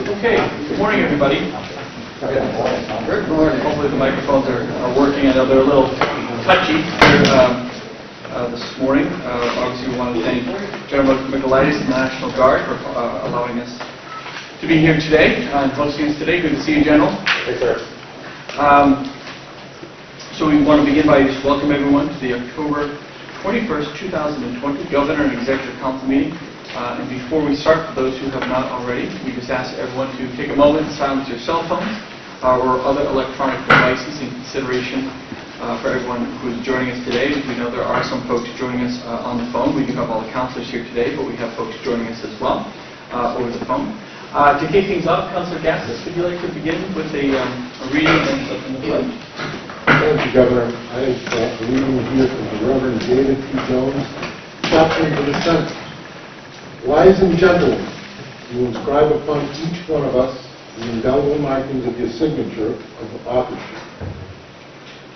Okay, good morning, everybody. Good morning. Hopefully the microphones are working. I know they're a little touchy here this morning. Obviously, we want to thank General Michaelides and the National Guard for allowing us to be here today and hosting us today. Good to see you, General. Yes, sir. So we want to begin by just welcome everyone to the October 21st, 2020 Governor and Executive Council meeting. And before we start, for those who have not already, we just ask everyone to take a moment and silence your cell phones or other electronic devices in consideration for everyone who is joining us today. We know there are some folks joining us on the phone. We do have all the counselors here today, but we have folks joining us as well over the phone. To kick things off, Councillor Gassis, would you like to begin with a reading and the pledge? Thank you, Governor. I have a reading here from the Reverend David P. Jones, chaplain to the Senate. Wives and gentlemen, you inscribe upon each one of us the indelible markings of your signature of authorship.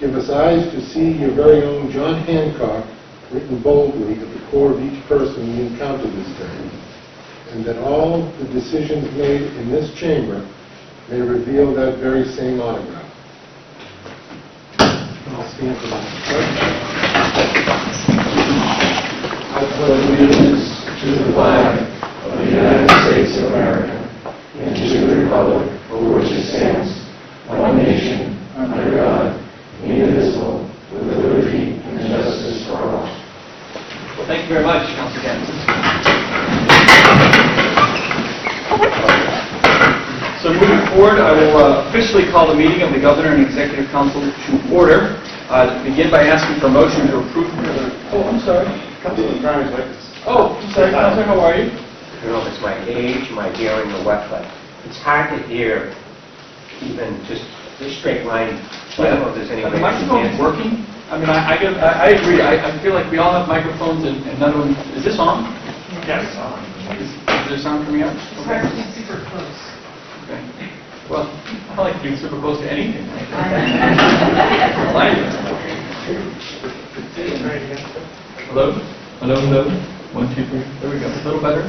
Give us eyes to see your very own John Hancock written boldly at the core of each person we encounter this day, and that all the decisions made in this chamber may reveal that very same autograph. I'll stand for that. I pledge allegiance to the flag of the United States of America and to the republic for which it stands, one nation, under God, indivisible, with liberty and justice for all. Well, thank you very much, Councillor Gassis. So moving forward, I will officially call the meeting of the Governor and Executive Council to order. Begin by asking for a motion to approve. Oh, I'm sorry. Councilor Brown is with us. Oh, I'm sorry, Councillor, how are you? No, it's my age, my hearing, the wetlet. It's hard to hear even just this straight line. So I don't know if there's any Are way the we microphones can- working? I mean, I agree. I feel like we all have microphones and none of them. Is this on? Yes. Is there sound coming out? It's hard to be super close. Okay. Well, I like being super close to anything. Right? I Hello? Hello, hello. 1, 2, 3. There we go. A little better?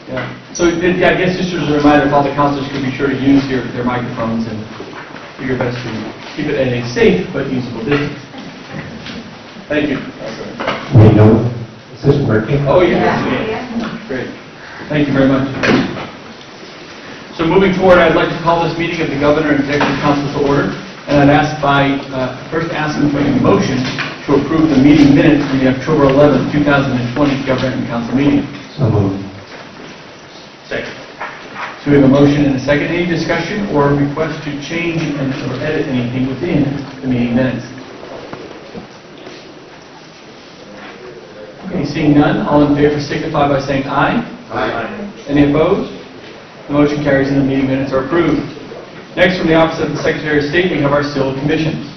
Yeah. So, yeah, I guess just as a reminder, if all the councilors could be sure to use their microphones and do your best to keep it at a safe but usable distance. Thank you. We know, is this working? Oh, yes. Great. Thank you very much. So moving forward, I'd like to call this meeting of the Governor and Executive Council to order, and I'd first asking for a motion to approve the meeting minutes from the October 11th, 2020 Governor and Council meeting. So moved. Second. So we have a motion and a second. Any discussion or request to change or edit anything within the meeting minutes? Okay, seeing none, all in favor signify by saying aye. Aye. Any opposed? The motion carries and the meeting minutes are approved. Next, from the Office of the Secretary of State, we have our civil commissions.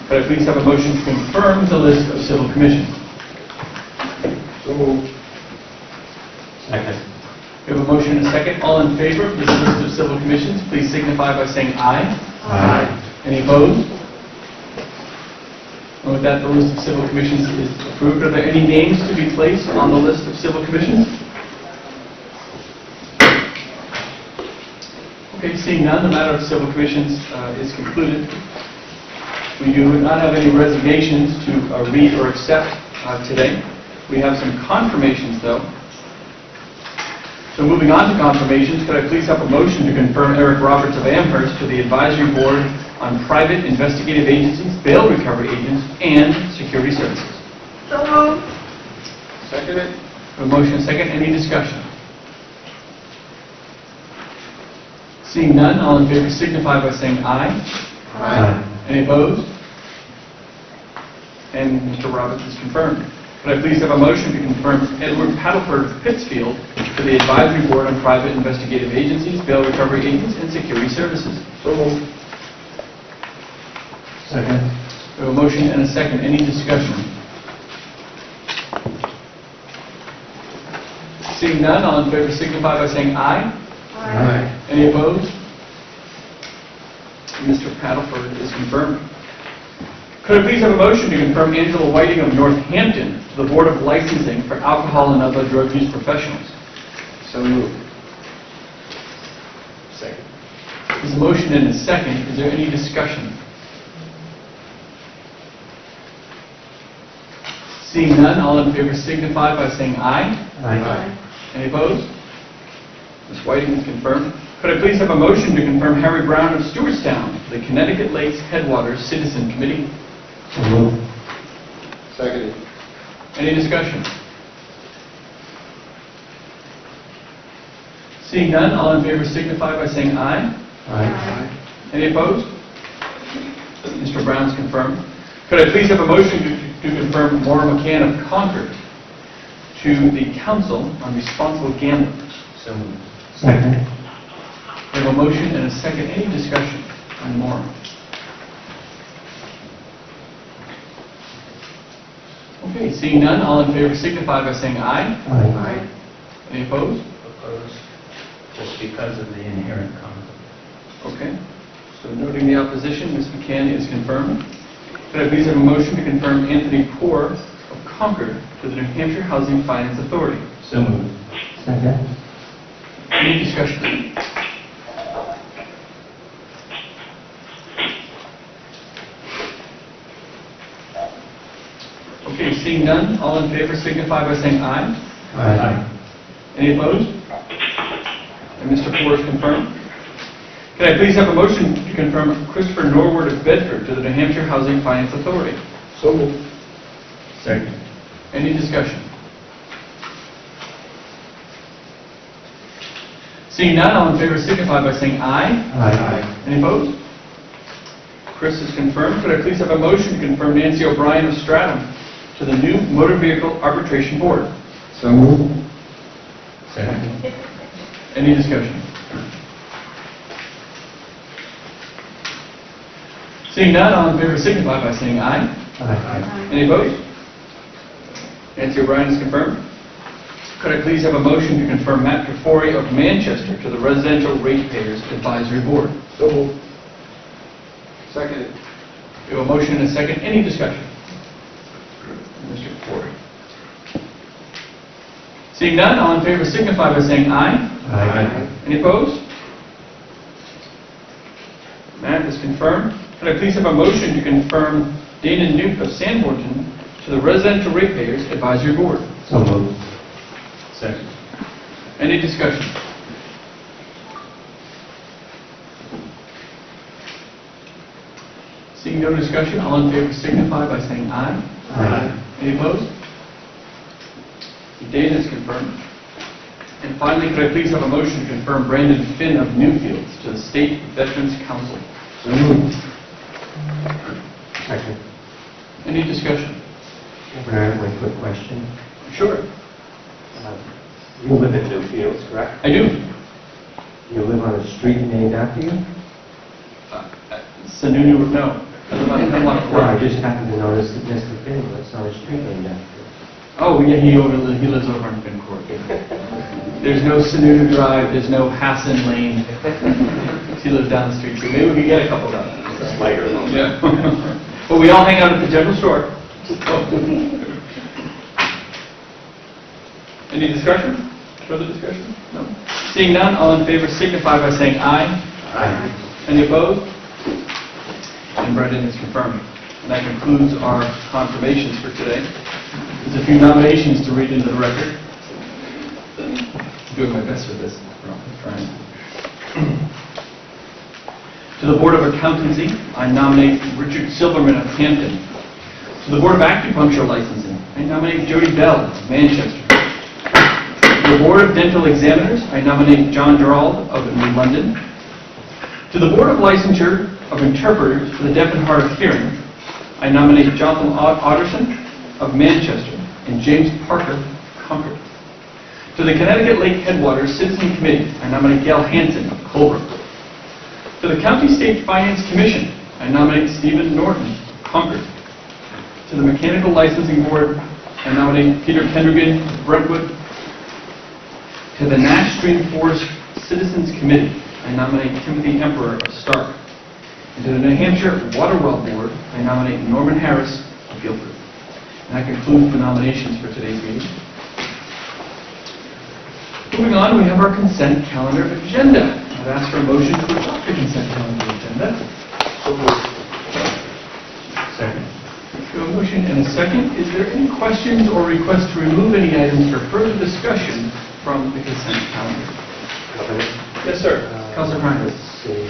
Could I please have a motion to confirm the list of civil commissions? So moved. Second. We have a motion and a second. All in favor of this list of civil commissions, please signify by saying aye. Aye. Any opposed? And with that, the list of civil commissions is approved. Are there any names to be placed on the list of civil commissions? Okay, seeing none, the matter of civil commissions is concluded. We do not have any resignations to read or accept today. We have some confirmations, though. So moving on to confirmations, could I please have a motion to confirm Eric Roberts of Amherst to the Advisory Board on Private Investigative Agencies, Bail Recovery Agents, and Security Services? So moved. Second it. A motion and second. Any discussion? Seeing none, all in favor signify by saying aye. Aye. Any opposed? And Mr. Roberts is confirmed. Could I please have a motion to confirm Edward Paddleford of Pittsfield to the Advisory Board on Private Investigative Agencies, Bail Recovery Agents, and Security Services? So moved. Second. We have a motion and a second. Any discussion? Seeing none, all in favor signify by saying aye. Aye. Any opposed? Mr. Paddleford is confirmed. Could I please have a motion to confirm Angela Whiting of Northampton to the Board of Licensing for Alcohol and Other Drug Use Professionals? So moved. Second. There's a motion and a second. Is there any discussion? Seeing none, all in favor signify by saying aye. Aye. Any opposed? Ms. Whiting is confirmed. Could I please have a motion to confirm Harry Brown of Stewartstown to the Connecticut Lakes Headwaters Citizen Committee? So moved. Seconded. Any discussion? Seeing none, all in favor signify by saying aye. Aye. Any opposed? Mr. Brown is confirmed. Could I please have a motion to confirm Maura McCann of Concord to the Council on Responsible Gambling? So moved. Second. We have a motion and a second. Any discussion on Maura? Okay, seeing none, all in favor signify by saying aye. Aye. Any opposed? Opposed, just because of the inherent conflict. Okay. So noting the opposition, Ms. McCann is confirmed. Could I please have a motion to confirm Anthony Poor of Concord to the New Hampshire Housing Finance Authority? So moved. Second. Any discussion? Okay, seeing none, all in favor signify by saying aye. Aye. Any opposed? And Mr. Poor is confirmed. Can I please have a motion to confirm Christopher Norwood of Bedford to the New Hampshire Housing Finance Authority? So moved. Second. Any discussion? Seeing none, all in favor signify by saying aye. Aye. Any opposed? Chris is confirmed. Could I please have a motion to confirm Nancy O'Brien of Stratham to the new Motor Vehicle Arbitration Board? So moved. Second. Any discussion? Seeing none, all in favor signify by saying aye. Aye. Any opposed? Nancy O'Brien is confirmed. Could I please have a motion to confirm Matt Trifori of Manchester to the Residential Ratepayers Advisory Board? So moved. Seconded. We have a motion and a second. Any discussion? Mr. Trifori. Seeing none, all in favor signify by saying aye. Aye. Any opposed? Matt is confirmed. Could I please have a motion to confirm Dana Newt of Sanbornton to the Residential Ratepayers Advisory Board? So moved. Second. Any discussion? Seeing no discussion, all in favor signify by saying aye. Aye. Any opposed? Dana is confirmed. And finally, could I please have a motion to confirm Brandon Finn of Newfields to the State Veterans Council? So moved. Second. Any discussion? Can I have one quick question? Sure. You live in Newfields, correct? I do. You live on a street named after you? Sununu, no. I live on Hemlock Well, I Road. just happened to notice that Mr. Finn lives on a street named after you. Oh, yeah, he lives over on Finn Court. There's no Sununu Drive, there's no Hassan Lane. He lives down the street, so maybe we could get a couple done. It's later. Yeah. But we all hang out at the general store. Any discussion? Further discussion? No. Seeing none, all in favor signify by saying aye. Aye. Any opposed? And Brendan is confirmed. And that concludes our confirmations for today. There's a few nominations to read into the record. I'm doing my best with this. I'm trying. To the Board of Accountancy, I nominate Richard Silverman of Hampton. To the Board of Acupuncture Licensing, I nominate Jody Bell of Manchester. To the Board of Dental Examiners, I nominate John Gerald of New London. To the Board of Licensure of Interpreters for the Deaf and Hard of Hearing, I nominate Jotham Otterson of Manchester and James Parker of Concord. To the Connecticut Lake Headwaters Citizen Committee, I nominate Gail Hansen of Colebrook. To the County State Finance Commission, I nominate Stephen Norton of Concord. To the Mechanical Licensing Board, I nominate Peter Kendrigan of Brentwood. To the Nash Stream Forest Citizens Committee, I nominate Timothy Emperor of Stark. And to the New Hampshire Water Well Board, I nominate Norman Harris of Guilford. And that concludes the nominations for today's meeting. Moving on, we have our consent calendar agenda. I've asked for a motion to adopt the consent calendar agenda. Second. We have a motion and a second. Is there any questions or requests to remove any items for further discussion from the consent calendar? Governor? Yes, sir. Councilor Cronin. Let's see.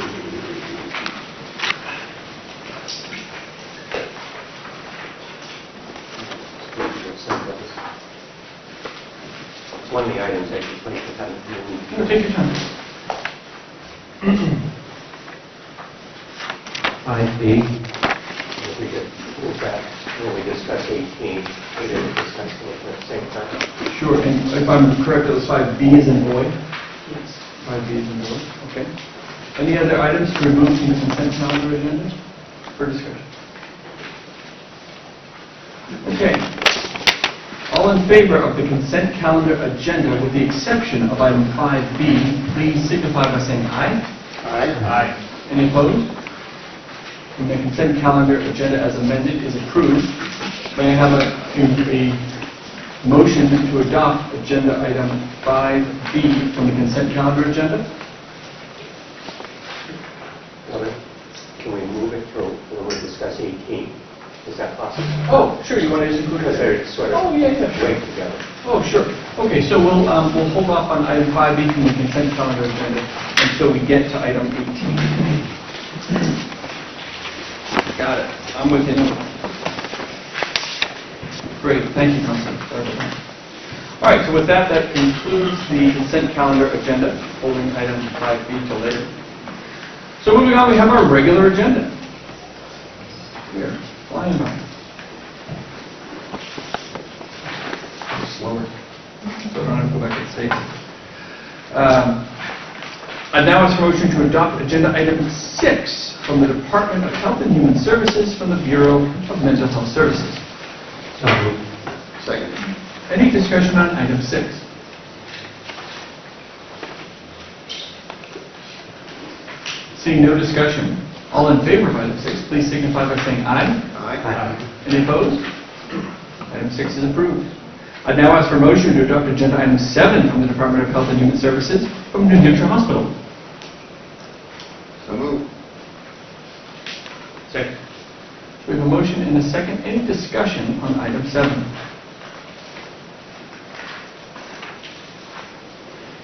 One of the items that you placed had No, take your time. 5B, if we could move that when we discuss 18, we didn't discuss it at the same time. Sure, and if I'm correct, it was 5B as in boy? Yes. 5B as in boy, okay. Any other items to remove from the consent calendar agenda for discussion? Okay. All in favor of the consent calendar agenda with the exception of item 5B, please signify by saying aye. Aye. Any opposed? And the consent calendar agenda as amended is approved. May I have a motion to adopt agenda item 5B from the consent calendar agenda? Governor, can we move it to when we discuss 18? Is that possible? Oh, sure, you want to just include Because it? they're sort Oh, of yeah, sure. linked together. Oh, sure. Okay, so we'll hold off on item 5B from the consent calendar agenda until we get to item 18. Got it. I'm with you now. Great, thank you, Councilor. Sorry about that. All right, so with that, that concludes the consent calendar agenda, holding item 5B till later. So moving on, we have our regular agenda. We're flying by. Slower, so I don't have to go back and say. I now ask for motion to adopt agenda item 6 from the Department of Health and Human Services from the Bureau of Mental Health Services. So moved. Second. Any discussion on item 6? Seeing no discussion, all in favor of item 6, please signify by saying aye. Aye. Any opposed? Item 6 is approved. I now ask for a motion to adopt agenda item 7 from the Department of Health and Human Services from New Hampshire Hospital. So moved. Second. We have a motion and a second. Any discussion on item 7?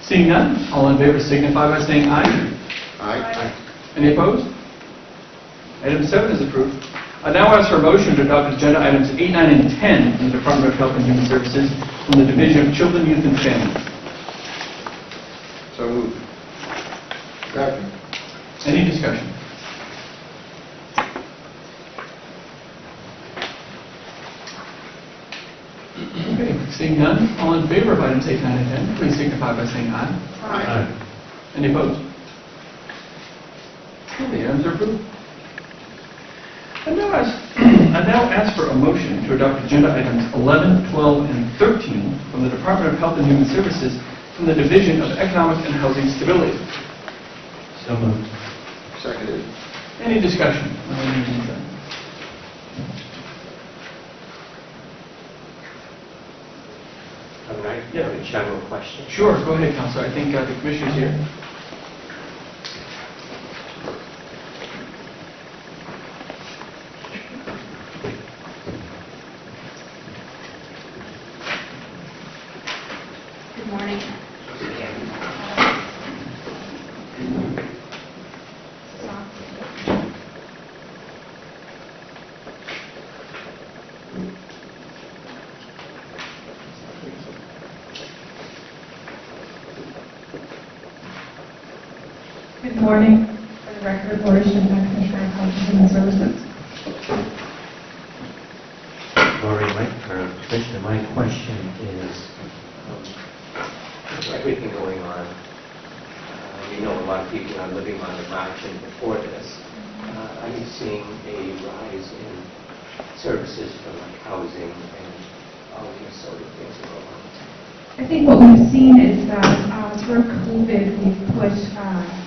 Seeing none, all in favor signify by saying aye. Aye. Any opposed? Item 7 is approved. I now ask for a motion to adopt agenda items 8, 9, and 10 from the Department of Health and Human Services from the Division of Children, Youth, and Families. So moved. Second. Any discussion? Okay, seeing none, all in favor of items 8, 9, and 10, please signify by saying aye. Aye. Any opposed? Okay, the items are approved. I now ask for a motion to adopt agenda items 11, 12, and 13 from the Department of Health and Human Services from the Division of Economic and Housing Stability. So moved. Seconded. Any discussion on any of these items? Governor, I have a general question. Sure, go ahead, Counselor. I think the Commissioner's here. Good morning. Good morning. For the record, Lori Shinbeck, Commissioner of Health and Human Services. Lori, Commissioner, my question is, with everything going on, we know a lot of people are living on the margin before this. Are you seeing a rise in services for like housing and all these sort of things that go on? I think what we've seen is that through COVID, we've put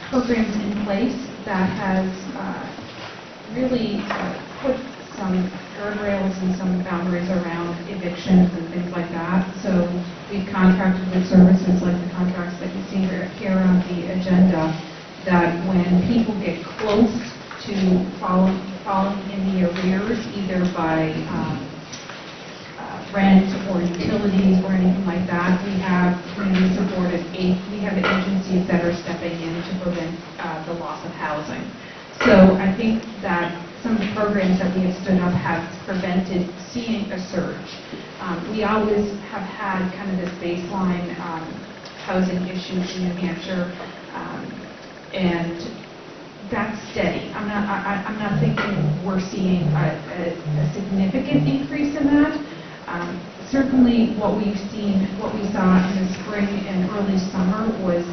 programs in place that has really put some guardrails and some boundaries around evictions and things like that. So we've contracted with services like the contracts that you see here on the agenda that when people get close to falling in the arrears, either by rent or utilities or anything like that, we have community-supported, we have agencies that are stepping in to prevent the loss of housing. So I think that some of the programs that we have stood up have prevented seeing a surge. We always have had kind of this baseline housing issues in New Hampshire, and that's steady. I'm not thinking we're seeing a significant increase in that. Certainly, what we saw in the spring and early summer was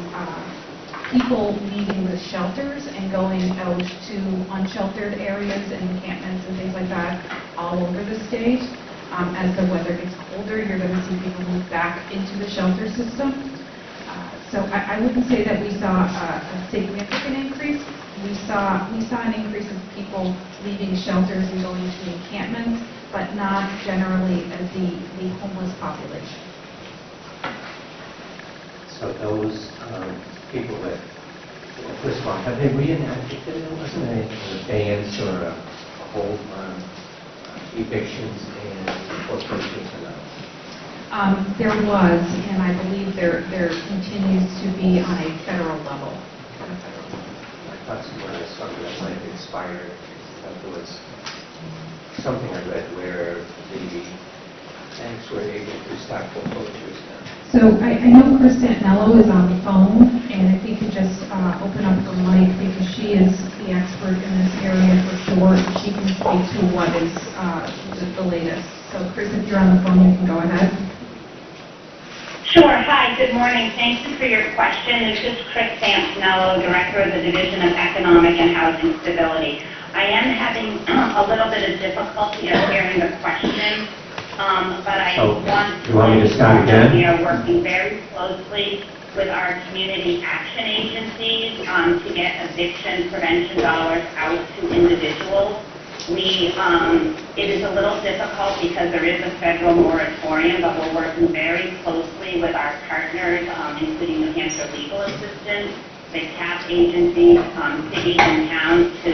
people leaving the shelters and going out to unsheltered areas and encampments and things like that all over the state. As the weather gets colder, you're going to see people move back into the shelter system. So I wouldn't say that we saw a significant increase. We saw an increase of people leaving shelters and going to encampments, but not generally as the homeless population. So those people that, first of all, have they reenacted it? There wasn't an abeyance or a hold on evictions and foreclosures or not? There was, and I believe there continues to be on a federal level. I thought somewhere I saw that might have expired. That there was something I read where the banks were able to stop foreclosures now. So I know Chris Santinello is on the phone, and if he could just open up her mic, because she is the expert in this area for sure, and she can speak to what is the latest. So Chris, if you're on the phone, you can go ahead. Sure. Hi, good morning. Thank you for your question. This is Chris Santinello, Director of the Division of Economic and Housing Stability. I am having a little bit of difficulty of hearing the question, but I want me to start again? We are working very closely with our community action agencies to get eviction prevention dollars out to individuals. It is a little difficult because there is a federal moratorium, but we're working very closely with our partners, including New Hampshire Legal Assistance, the CAP agencies, cities and towns, to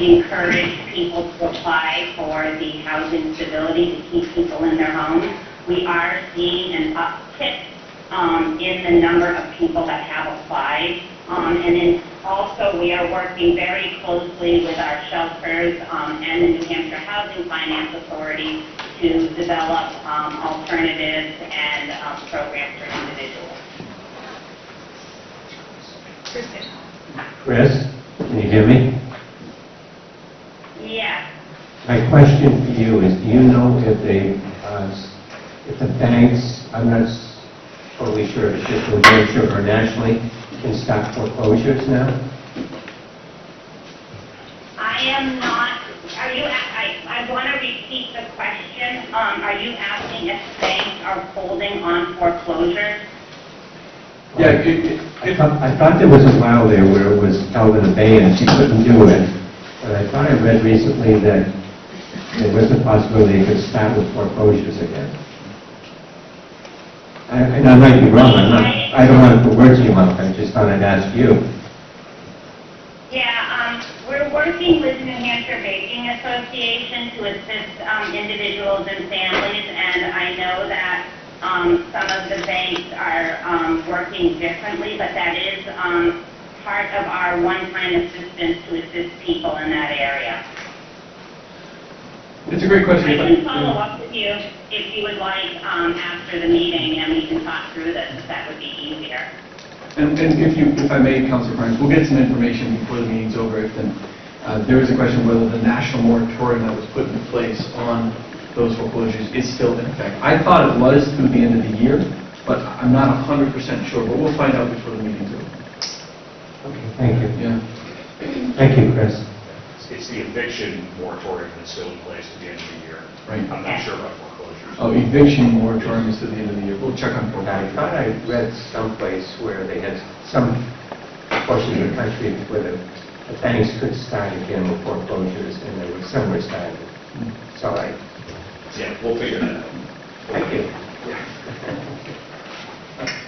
encourage people to apply for the housing stability to keep people in their homes. We are seeing an uptick in the number of people that have applied. And then also we are working very closely with our shelters and the New Hampshire Housing Finance Authority to develop alternatives and programs for individuals. Chris, can you hear me? Yes. My question for you is, do you know if the banks, I'm not totally sure if it's just New Hampshire or nationally, can stop foreclosures now? I am not. Are you? I want to repeat the question. Are you asking if banks are holding on foreclosures? Yeah, I thought there was a while there where it was held in abeyance, you couldn't do it. But I thought I read recently that there was a possibility it could start with foreclosures again. And I might be wrong, I don't want to put words in your mouth, I just thought I'd ask you. Yeah, we're working with New Hampshire Banking Association to assist individuals and families, and I know that some of the banks are working differently, but that is part of our one-time assistance to assist people in that area. it's a great question. I can follow up with you if you would like after the meeting, and we can talk through this if that would be easier. And if I may, Councilor Burns, we'll get some information before the meeting's over. If there is a question whether the national moratorium that was put in place on those foreclosures is still in effect. I thought it was through the end of the year, but I'm not 100% sure. But we'll find out before the meeting's over. Okay, thank you. Yeah. Thank you, Chris. It's the eviction moratorium that's still in place to the end of the year. Right. I'm not sure about foreclosures. Oh, eviction moratorium is to the end of the year. We'll check on I foreclosures. thought I read someplace where they had some portion of the country where the banks could start again with foreclosures, and there was some were started. It's all right. Yeah, we'll figure that out. Thank you.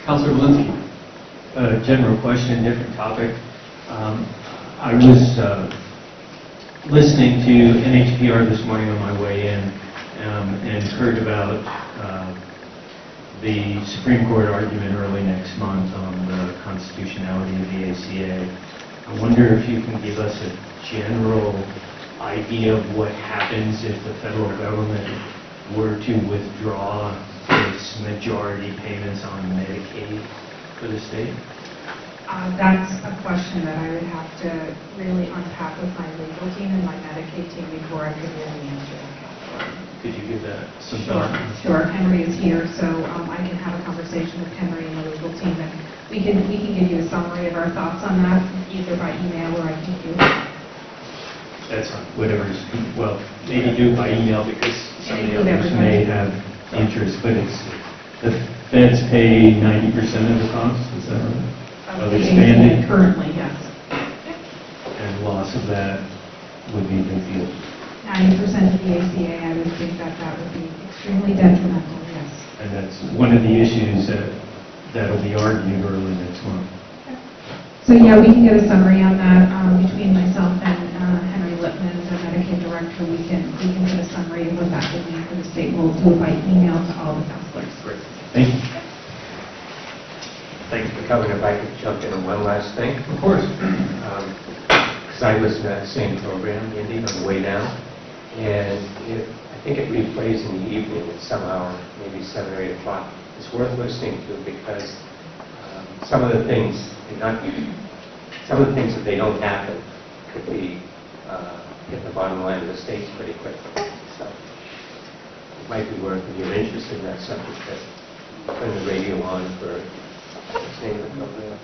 Councilor Valinsky. General question, different topic. I was listening to NHPR this morning on my way in and heard about the Supreme Court argument early next month on the constitutionality of the ACA. I wonder if you can give us a general idea of what happens if the federal government were to withdraw its majority payments on Medicaid for the state? That's a question that I would have to really unpack with my legal team and my Medicaid team before I could really answer that. Could you give that some Sure, thought? sure. Henry is here, so I can have a conversation with Henry and the legal team, and we can give you a summary of our thoughts on that, either by email or I can do it. That's whatever's, well, maybe do it by email because some of the Include others may have interest, but it's, the feds pay 90% of the cost, is that right? Of expanding? Currently, yes. And loss of that would be a big deal. 90% of the ACA, I would think that would be extremely detrimental, yes. And that's one of the issues that'll be argued early next month. So yeah, we can get a summary on that between myself and Henry Lippman, the Medicaid director. We can get a summary of what that would mean for the state. We'll do it by email to all the counselors. Great. Thank you. Thank you for coming. If I could jump in on one last thing. Of course. Because I listened to that same program, Indy, on the way down, and I think it replays in the evening at some hour, maybe 7 or 8 o'clock. It's worth listening to because some of the things that they don't happen could be hit the bottom line of the states pretty quickly. So it might be worth, if you're interested in that subject, to turn the radio on for what's the name of the program?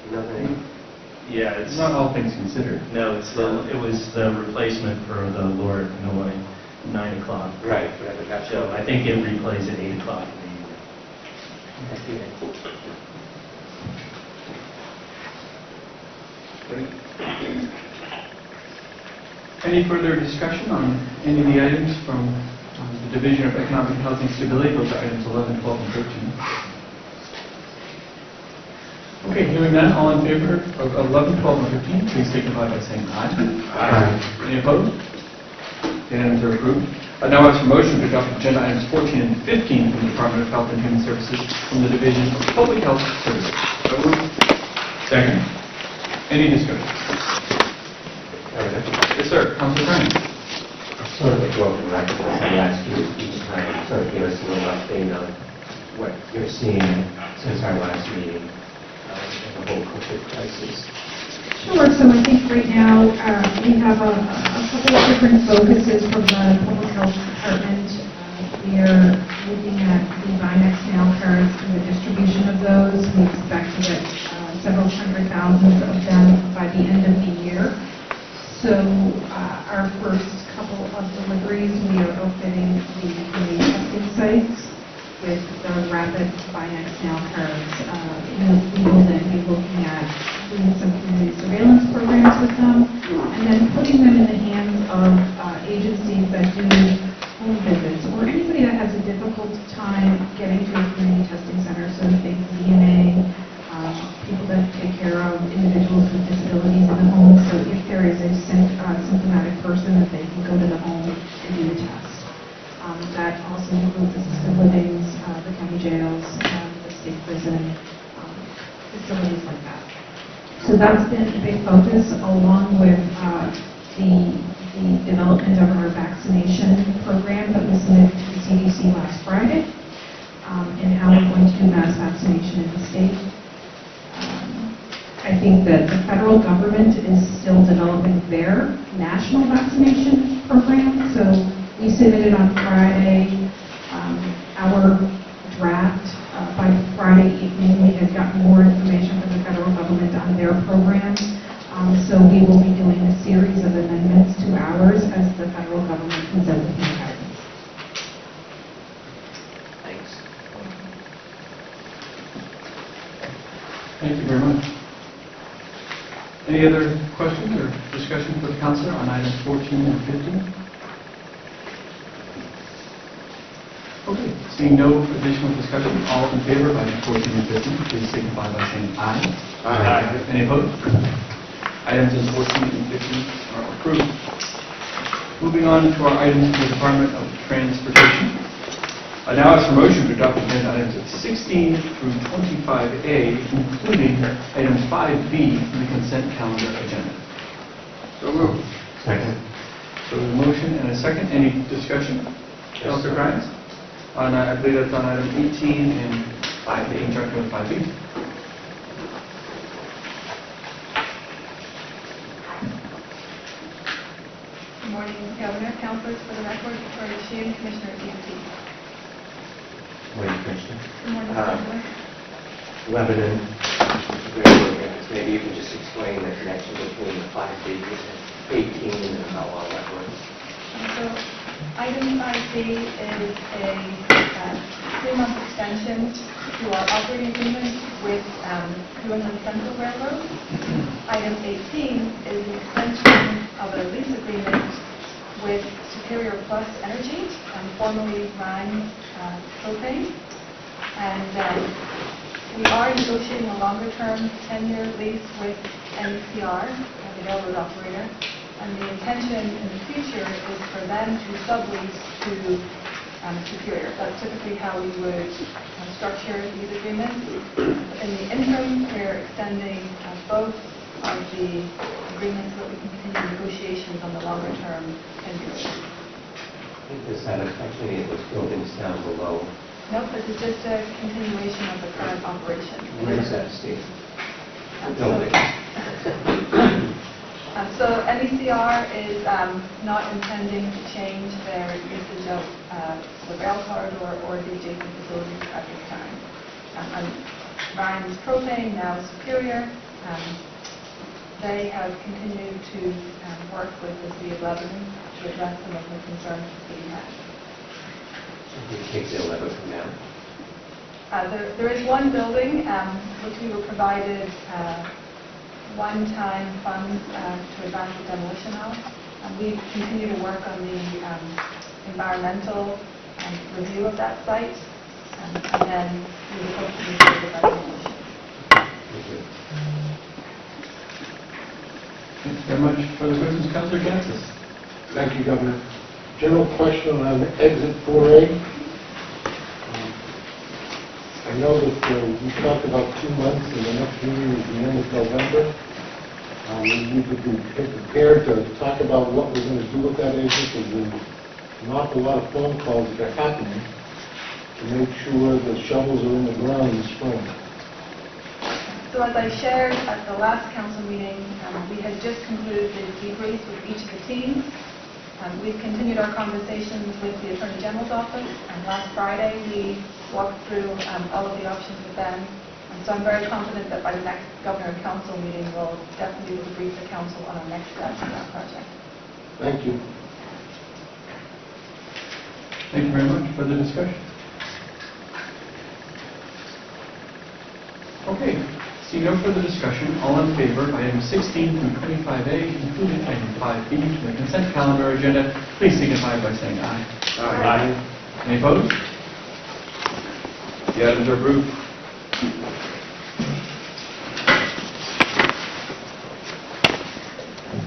You know the name? Yeah, it's Not all things considered. no, it was the replacement for the Lord Noy, 9 o'clock. Right, whatever that So I think it replays at 8 o'clock in the evening. Any further discussion on any of the items from the Division of Economic and Housing Stability? Those are items 11, 12, and 13. Okay, hearing none, all in favor of 11, 12, and 15, please signify by saying aye. Aye. Any opposed? The items are approved. I now ask for motion to adopt agenda items 14 and 15 from the Department of Health and Human Services from the Division of Public Health Services. So moved. Second. Any discussion? Yes, sir. Councilor Carney. Sort of a broken record, as I ask you each time, sort of give us a little update on what you're seeing since our last meeting in the whole COVID crisis. Sure. So I think right now we have a couple of different focuses from the Public Health Department. We are looking at the Vinex nail cards and the distribution of those. We expect to get several hundred thousand of them by the end of the year. So our first couple of deliveries, we are outfitting the community testing sites with the rapid Vinex nail cards. We will then be looking at doing some community surveillance programs with them, and then putting them in the hands of agencies that do home visits, or anybody that has a difficult time getting to a community testing center, so think DNA, people that take care of individuals with disabilities in the home, so if there is a symptomatic person, that they can go to the home and do the test. That also includes assisted livings, the county jails, the state prison, facilities like that. So that's been a big focus, along with the development of our vaccination program that was submitted to the CDC last Friday, and how we're going to do mass vaccination in the state. I think that the federal government is still developing their national vaccination program. So we submitted on Friday our draft. By Friday evening, we had gotten more information from the federal government on their program. So we will be doing a series of amendments to ours as the federal government comes out with new guidance. Thanks. Thank you very much. Any other questions or discussion for the counselor on items 14 and 15? Okay, Seeing no additional discussion, all in favor of items 14 and 15, please signify by saying aye. Aye. Any opposed? Items in 14 and 15 are approved. Moving on to our items for the Department of Transportation. I now ask for motion to adopt agenda items 16 through 25A, including items 5B from the consent calendar agenda. So moved. Second. So there's a motion and a second. Any discussion? Councilor Grimes? I believe that's on item 18 and 5A, starting with 5B. Good morning, Governor, councilors, for the record, Victoria Sheehan, Commissioner of DMP. Wait, Commissioner. Good morning, Uh, Governor. Lebanon, maybe you can just explain the connection between the 5B and 18 and how all that works. So, item 5B is a 3-month extension to our operating agreement with New England Central Railroad. Item 18 is an extension of a lease agreement with Superior Plus Energy, formerly Rhine Propane. And we are negotiating a longer-term 10-year lease with NCR, the railroad operator. And the intention in the future is for them to sublease to Superior. That's typically how we would structure these agreements. In the interim, we're extending both of the agreements so that we can continue negotiations on the longer-term 10-year lease. Does that affect any of those buildings down below? Nope, this is just a continuation of the current operation. Where is that, Steve? So- Building. So NECR is not intending to change their usage of the rail corridor or the adjacent facilities at this time. And Ryan's Propane, now Superior, they have continued to work with the City of Lebanon to address some of the concerns the city has. Did you take the 11 from now? There is one building which we were provided one-time funds to advance the demolition of. We continue to work on the environmental review of that site, and then we will hope to move forward with that demolition. Thank you. Thank you very much. Further questions, Councilor Jancis? Thank you, Governor. General question on exit 4A. I know that we talked about 2 months, and the next meeting is the end of November. We need to be prepared to talk about what we're going to do with that exit. There's been an awful lot of phone calls that are happening to make sure the shovels are in the ground in the spring. So as I shared at the last council meeting, we had just concluded the debrief with each of the teams. We've continued our conversations with the Attorney General's office, and last Friday we walked through all of the options with them. And so I'm very confident that by the next Governor and Council meeting, we'll definitely be able to brief the Council on our next steps in that project. Thank you. Thank you very much. Further discussion? Okay. Seeing no further discussion, all in favor of items 16 through 25A, including item 5B from the consent calendar agenda, please signify by saying aye. Aye. Any opposed? The items are approved.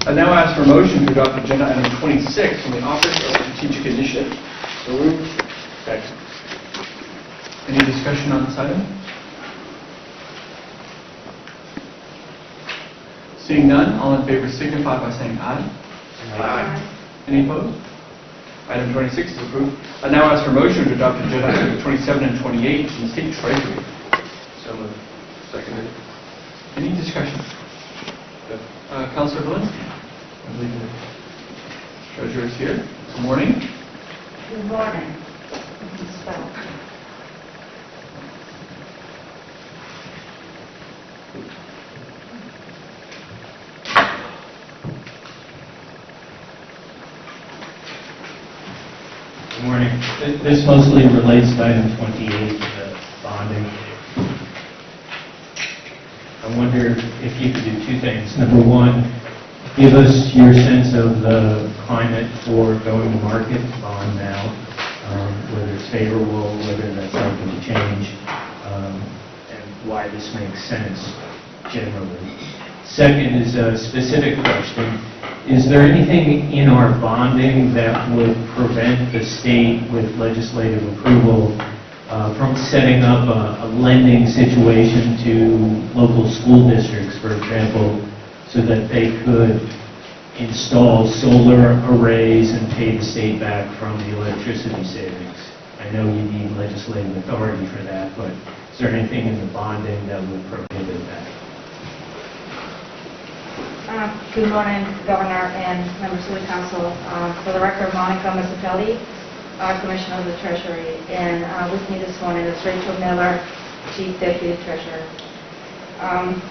I now ask for a motion to adopt agenda item 26 from the Office of Strategic Initiative. So moved. Second. Any discussion on this item? Seeing none, all in favor signify by saying aye. Aye. Any opposed? Item 26 is approved. I now ask for a motion to adopt agenda items 27 and 28 from the State Treasury. So moved. Seconded. Any discussion? Councilor Valinsky, I believe the treasurer is here. Good morning. Good morning. Good morning. This mostly relates to item 28, the bonding. I wonder if you could do two things. Number one, give us your sense of the climate for going to market bond now. whether it's favorable, whether that's likely to change, and why this makes sense generally. Second is a specific question. Is there anything in our bonding that would prevent the state with legislative approval from setting up a lending situation to local school districts, for example, so that they could install solar arrays and pay the state back from the electricity savings? I know you need legislative authority for that, but is there anything in the bonding that would prohibit that? Good morning, Governor and members of the Council. For the record, Monica Mazzatelli, Commissioner of the Treasury, and with me this morning is Rachel Miller, Chief Deputy Treasurer.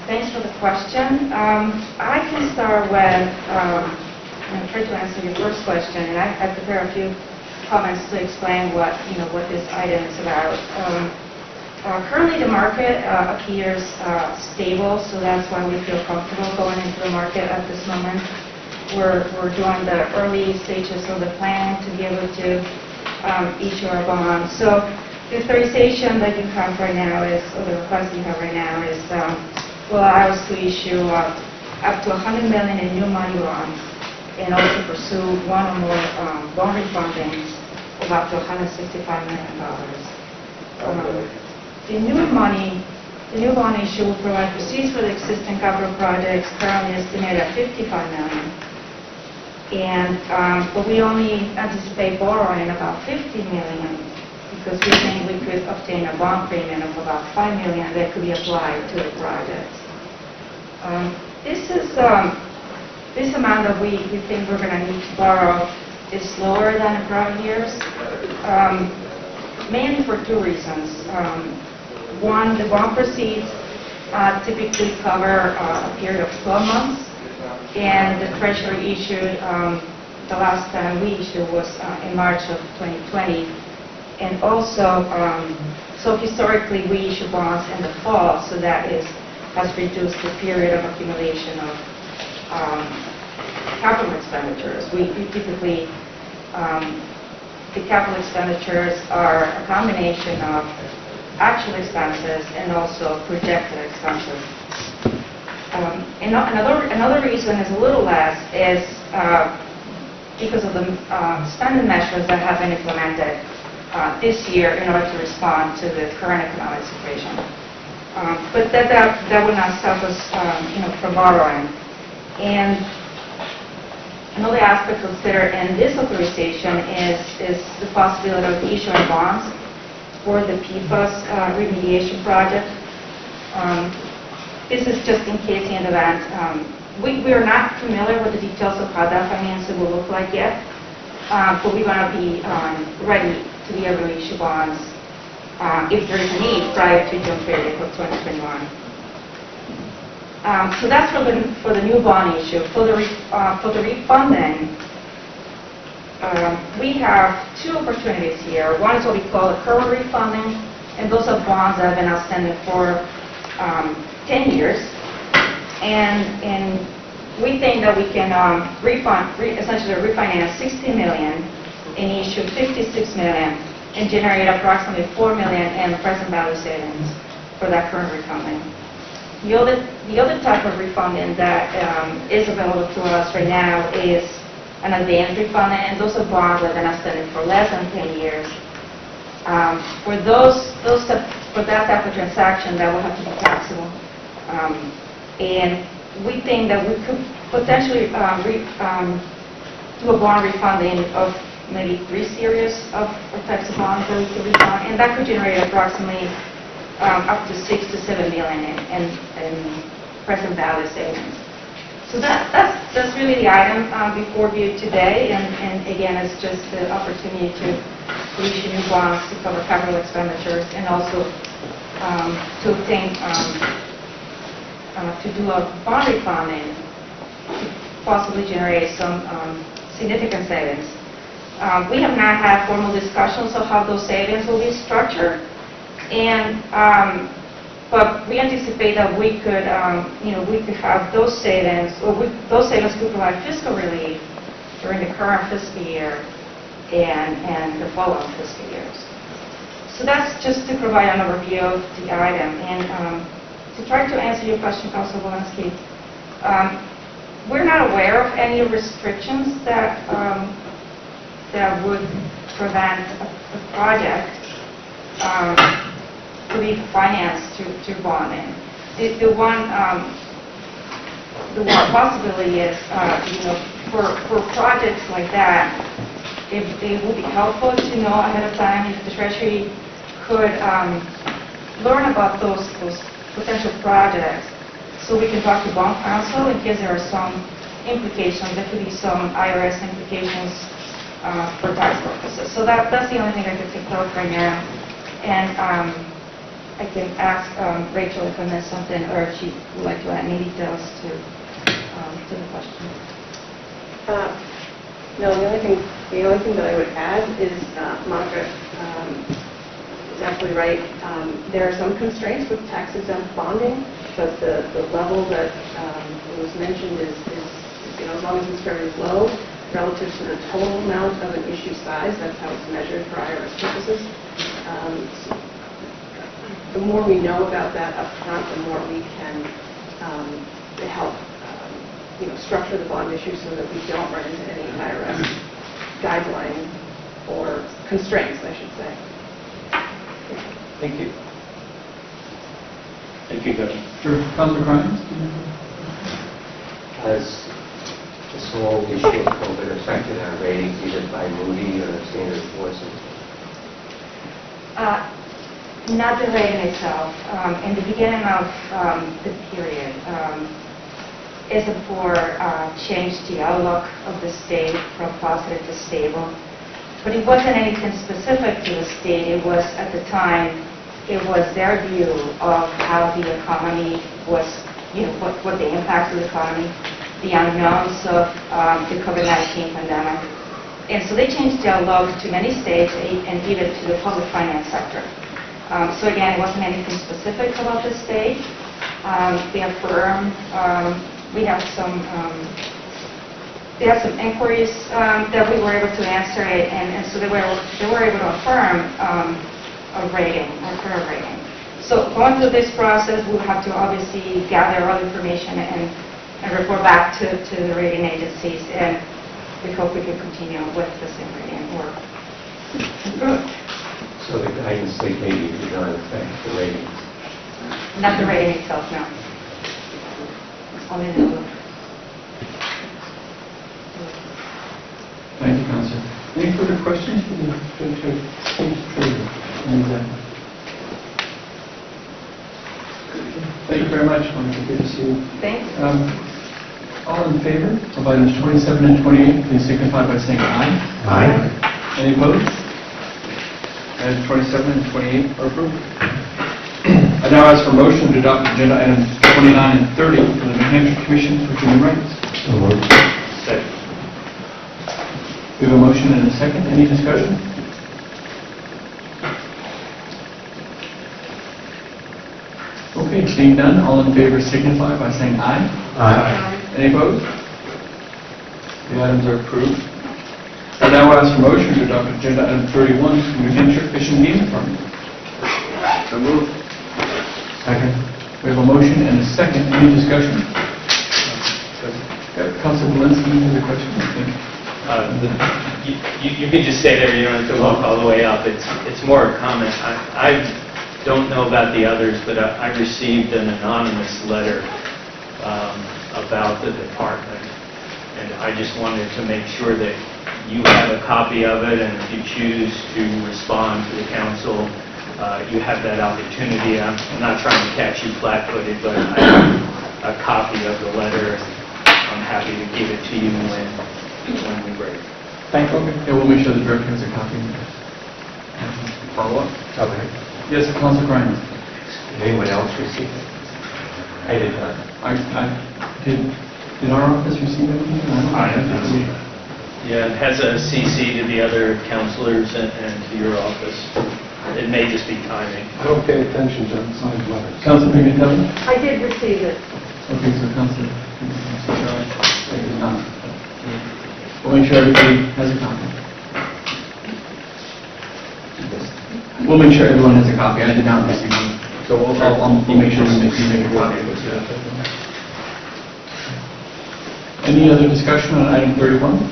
Thanks for the question. I can start with, try to answer your first question, and I prepared a few comments to explain what this item is about. Currently, the market appears stable, so that's why we feel comfortable going into the market at this moment. We're doing the early stages of the plan to be able to issue our bonds. So the authorization that you have right now is, or the request you have right now is, will allow us to issue up to $100 million in new money bonds, and also pursue one or more bond refundings of up to $165 million. The new bond issue will provide proceeds for the existing capital projects currently estimated at $55 million. But we only anticipate borrowing about $50 million because we think we could obtain a bond premium of about $5 million that could be applied to the projects. This amount that we think we're going to need to borrow is lower than in prior years, mainly for two reasons. One, the bond proceeds typically cover a period of 12 months, and the Treasury issued, the last time we issued was in March of 2020. And also, so historically we issue bonds in the fall, so that has reduced the period of accumulation of capital expenditures. We typically, the capital expenditures are a combination of actual expenses and also projected expenses. Another reason is a little less is because of the spending measures that have been implemented this year in order to respond to the current economic situation. But that will not stop us from borrowing. And another aspect to consider in this authorization is the possibility of issuing bonds for the PFAS remediation project. This is just in case in event. We are not familiar with the details of how that financing will look like yet, but we want to be ready to be able to issue bonds if there is a need prior to June 30th of 2021. So that's for the new bond issue. For the refunding, we have two opportunities here. One is what we call a current refunding, and those are bonds that have been outstanding for 10 years. And we think that we can essentially refinance $60 million and issue $56 million and generate approximately $4 million in present value savings for that current refunding. The other type of refunding that is available to us right now is an advance refunding, and those are bonds that have been outstanding for less than 10 years. For that type of transaction, that will have to be taxable. And we think that we could potentially do a bond refunding of maybe 3 series of types of bonds that we could refund, and that could generate approximately up to $6 to $7 million in present value savings. So that's really the item before you today, and again, it's just the opportunity to issue new bonds to cover capital expenditures and also to obtain to do a bond refunding to possibly generate some significant savings. We have not had formal discussions of how those savings will be structured, and but we anticipate that we could, we could have those savings, or those savings could provide fiscal relief during the current fiscal year, and the following fiscal years. So that's just to provide an overview of the item. And to try to answer your question, Councilor Walensky, we're not aware of any restrictions that would prevent a project to be financed to bonding. The one possibility is, for projects like that, it would be helpful to know ahead of time if the Treasury could learn about those potential projects, so we can talk to bond counsel in case there are some implications. There could be some IRS implications for tax purposes. So that's the only thing I could think of right now. And I can ask Rachel if I missed something, or if she would like to add any details to the question. No, the only thing that I would add is Monica is absolutely right. There are some constraints with tax-exempt bonding, but the level that was mentioned is as long as it's very low relative to the total amount of an issue size. That's how it's measured for IRS purposes. The more we know about that up front, the more we can help structure the bond issue so that we don't run into any IRS guideline or constraints, I should say. Thank you. Thank you, Governor. Sure. Councilor Grimes? Has this whole issue of COVID affected our ratings either by Moody or Standard & Poor's? Not the rating itself. In the beginning of the period, S&P changed the outlook of the state from positive to stable. But it wasn't anything specific to the state. It was, at the time, it was their view of how the economy was, what the impacts of the economy, the unknowns of the COVID-19 pandemic. And so they changed the outlook to many states and even to the public finance sector. So again, it wasn't anything specific about the state. They affirmed, we have some inquiries that we were able to answer, and so they were able to affirm a rating, a current rating. So going through this process, we'll have to obviously gather all information and report back to the rating agencies, and we hope we can continue with the same rating or improve. So the guidance they gave you did not affect the ratings? Not the rating itself, no. Only the outlook. Thank you, Councilor. Any further questions for the Treasurer? Thank you very much, Monica. Good to see you. Thanks. All in favor of items 27 and 28, please signify by saying aye. Aye. Any opposed? Items 27 and 28 are approved. I now ask for motion to adopt agenda items 29 and 30 for the New Hampshire Commission for Human Rights. So moved. Second. We have a motion and a second. Any discussion? Okay, seeing none, all in favor signify by saying aye. Aye. Any opposed? The items are approved. I now ask for motion to adopt agenda item 31 from New Hampshire Fish and Game Department. So moved. Second. We have a motion and a second. Any discussion? Councilor Walensky has a question, I think. You can just stay there, you don't have to walk all the way up. It's more a comment. I don't know about the others, but I received an anonymous letter about the department, and I just wanted to make sure that you have a copy of it, and if you choose to respond to the council, you have that opportunity. I'm not trying to catch you flat-footed, but I have a copy of the letter, and I'm happy to give it to you when we break. Thank you. Yeah, we'll make sure the director has a copy. Follow up? Okay. Yes, Councilor Grimes. Did anyone else receive it? I did not. Did our office receive anything? I have not seen it. Yeah, it has a CC to the other councilors and to your office. It may just be timing. I don't pay attention to signed letters. Councilor Pimentel? I did receive it. Okay, so Councilor did not. We'll make sure everybody has a copy. We'll make sure everyone has a copy. I did not receive one. So we'll make sure you make a copy of it. Any other discussion on item 31?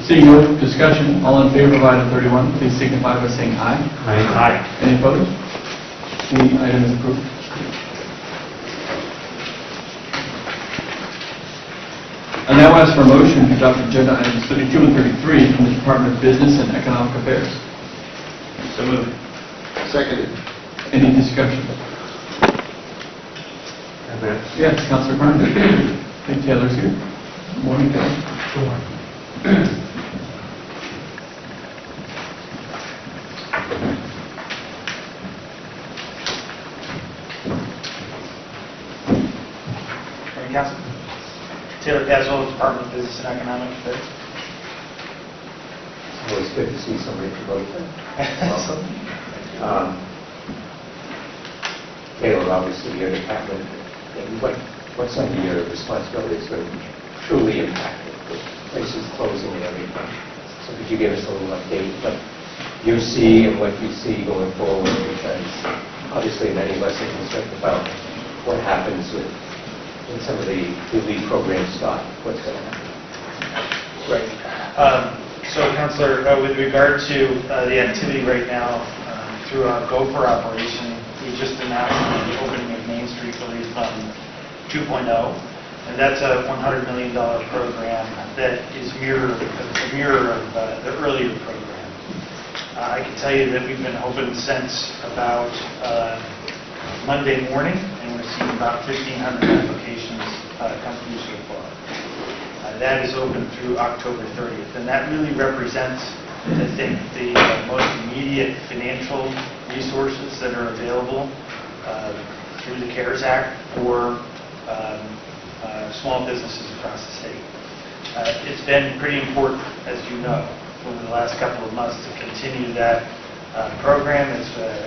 Seeing no discussion, all in favor of item 31, please signify by saying aye. Aye. Any opposed? The item is approved. I now ask for a motion to adopt agenda items 32 and 33 from the Department of Business and Economic Affairs. So moved. Seconded. Any discussion? Yes, Councilor Carmen. I think Taylor's here. Good morning, Taylor. Morning, Council. Taylor Caswell, Department of Business and Economic Affairs. It's always good to see somebody from both. Welcome. Taylor, obviously, your department, and what's under your responsibilities are truly impacted, with places closing and everything. So could you give us a little update, what you see and what you see going forward? Because obviously many of us are concerned about what happens with when some of the lead programs stop, what's going to happen? Right. So, Councilor, with regard to the activity right now through our Gopher operation, we just announced the opening of Main Street Relief Fund 2.0, and that's a $100 million program that is a mirror of the earlier program. I can tell you that we've been open since about Monday morning, and we're seeing about 1,500 applications come through so far. That is open through October 30th, and that really represents, I think, the most immediate financial resources that are available through the CARES Act for small businesses across the state. It's been pretty important, as you know, over the last couple of months to continue that program. It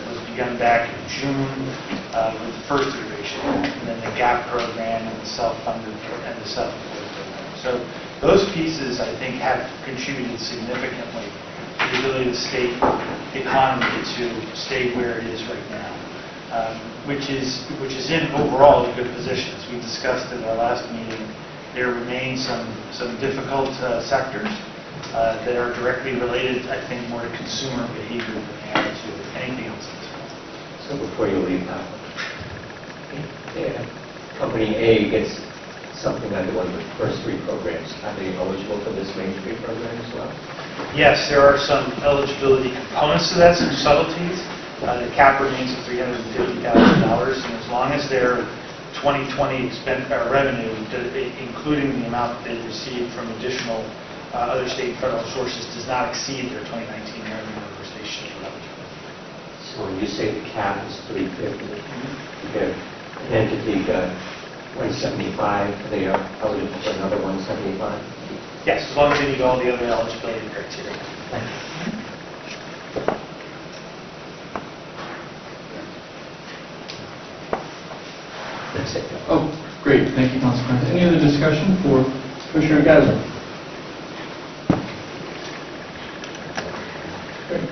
was begun back in June with the first iteration, and then the GAP program and the self-funded and the self-employed program. So those pieces, I think, have contributed significantly to the ability of the state economy to stay where it is right now, which is in overall a good position. As we discussed in our last meeting, there remain some difficult sectors that are directly related, I think, more to consumer behavior than they are to anything else at this point. So before you leave now, Company A gets something under one of the first three programs. Are they eligible for this Main Street program as well? Yes, there are some eligibility components to that, some subtleties. The cap remains at $350,000, and as long as their 2020 revenue, including the amount that they received from additional other state and federal sources, does not exceed their 2019 revenue numbers, they should be eligible. So when you say the cap is 350, an entity got 175, are they eligible for another 175? Yes, as long as they meet all the other eligibility criteria. Thank you. That's it. Oh, great. Thank you, Councilor Carmen. Any other discussion for Commissioner Gazzard?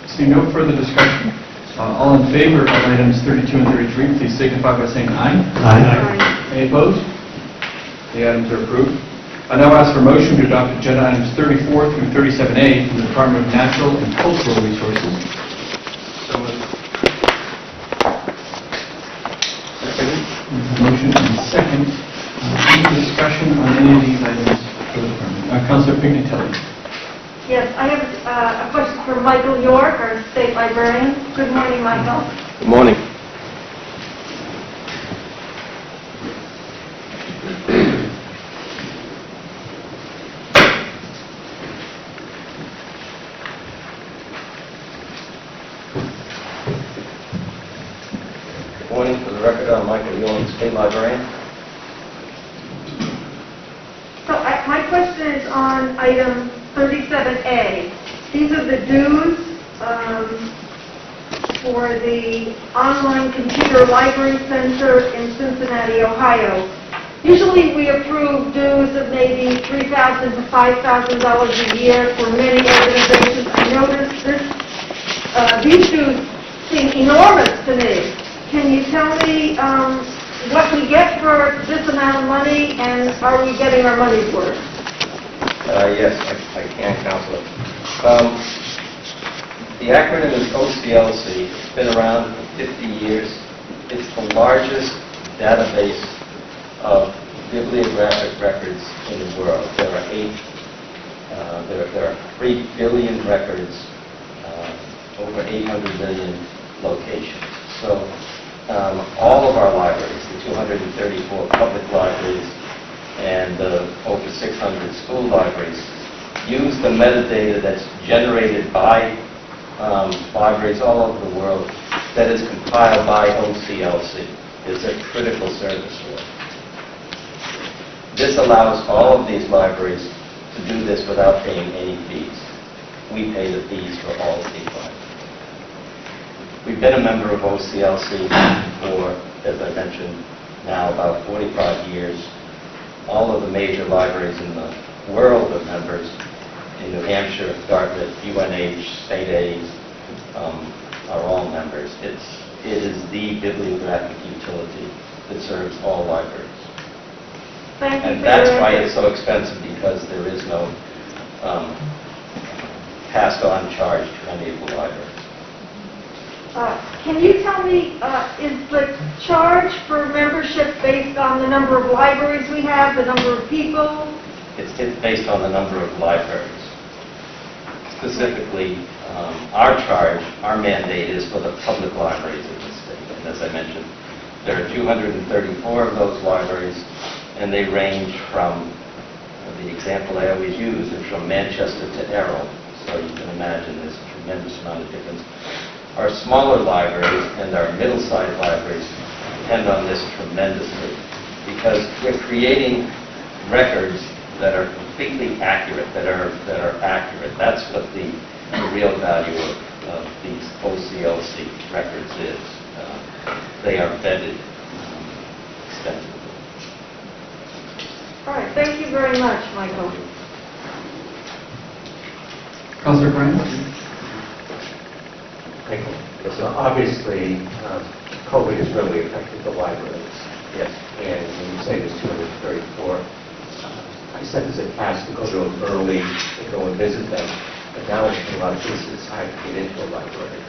Seeing no further discussion, all in favor of items 32 and 33, please signify by saying aye. Aye. Any opposed? The items are approved. I now ask for motion to adopt agenda items 34 through 37A from the Department of Natural and Cultural Resources. So moved. Motion and second. Any discussion on any of these items for the department? Councilor Pignatelli. Yes, I have a question for Michael York, our state librarian. Good morning, Michael. Good morning. Good morning. For the record, I'm Michael York, state librarian. So my question is on item 37A. These are the dues for the online computer library center in Cincinnati, Ohio. Usually, we approve dues of maybe $3,000 to $5,000 a year for many organizations. I noticed these dues seem enormous to me. Can you tell me what we get for this amount of money, and are we getting our money's worth? Yes, I can, Counselor. The acronym is OCLC. It's been around for 50 years. It's the largest database of bibliographic records in the world. There are 3 billion records, over 800 million locations. So all of our libraries, the 234 public libraries and over 600 school libraries, use the metadata that's generated by libraries all over the world that is compiled by OCLC. It's a critical service for it. This allows all of these libraries to do this without paying any fees. We pay the fees for all of these libraries. We've been a member of OCLC for, as I mentioned, now about 45 years. All of the major libraries in the world are members. In New Hampshire, Dartmouth, UNH, State Aid are all members. It is the bibliographic utility that serves all libraries. Thank you. And that's why it's so expensive, because there is no passed-on charge to any of the libraries. Can you tell me, is the charge for membership based on the number of libraries we have, the number of people? It's based on the number of libraries. Specifically, our charge, our mandate is for the public libraries in the state. And as I mentioned, there are 234 of those libraries, and they range from, the example I always use is from Manchester to Errol. So you can imagine there's a tremendous amount of difference. Our smaller libraries and our middle-sized libraries depend on this tremendously, because we're creating records that are completely accurate, that are accurate. That's what the real value of these OCLC records is. They are vetted extensively. All right, thank you very much, Michael. Councilor Bryan? So obviously, COVID has really affected the libraries. Yes. And when you say there's 234, I said there's a task to go to them early, to go and visit them. But now in a lot of cases, it's hard to get into a library.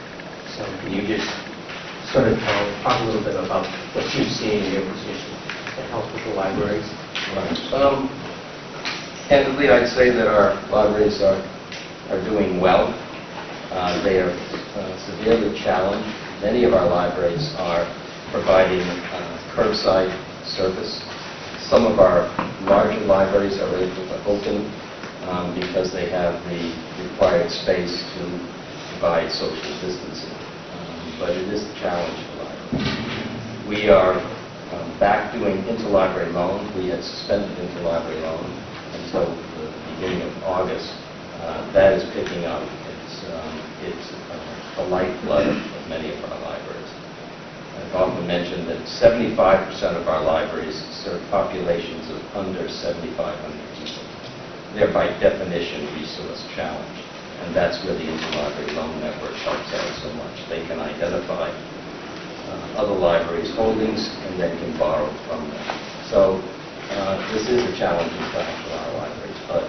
So can you just sort of talk a little bit about what you've seen in your position to help with the libraries? Right. Candidly, I'd say that our libraries are doing well. They are severely challenged. Many of our libraries are providing curbside service. Some of our larger libraries are able to open because they have the required space to provide social distancing. But it is a challenge for libraries. We are back doing interlibrary loan. We had suspended interlibrary loan until the beginning of August. That is picking up. It's the lifeblood of many of our libraries. I've often mentioned that 75% of our libraries serve populations of under 7,500 people. They're by definition resource challenged, and that's where the interlibrary loan network helps out so much. They can identify other libraries' holdings and then can borrow from them. So this is a challenging time for our libraries, but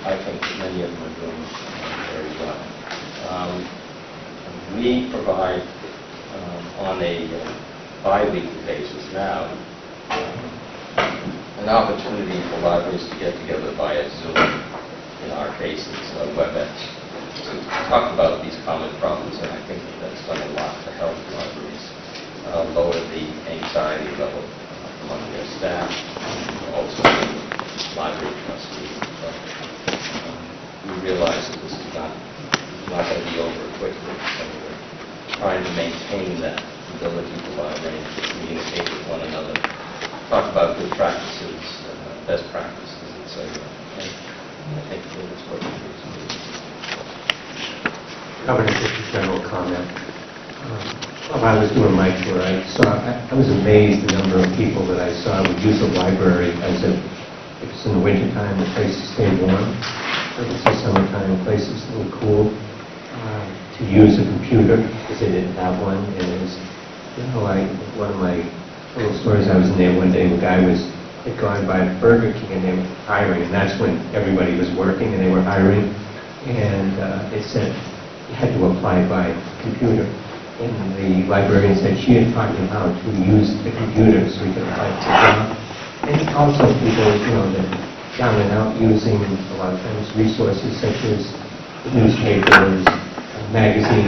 I think that many of them are doing very well. We provide on a bi-weekly basis now an opportunity for libraries to get together via Zoom, in our case it's WebEx, to talk about these common problems, and I think that's done a lot to help libraries lower the anxiety level among their staff, also the library trustees. But we realize that this is not going to be over quickly, so we're trying to maintain that ability for libraries to communicate with one another, talk about good practices, best practices, etc. And I think that it's what it is. Governor, just a general comment. while I was doing my tour, I was amazed the number of people that I saw would use the library as if it's in the wintertime, a place to stay warm. If it's the summertime, a place that's a little cool, to use a computer, because they didn't have one. And it was, one of my little stories, I was in there one day, the guy had gone by Burger King and they were hiring, and that's when everybody was working and they were hiring. And they said you had to apply by computer. And the librarian said she had taught him how to use the computer so he could apply for the job. And also people, that down and out using a lot of times resources such as newspapers, magazines,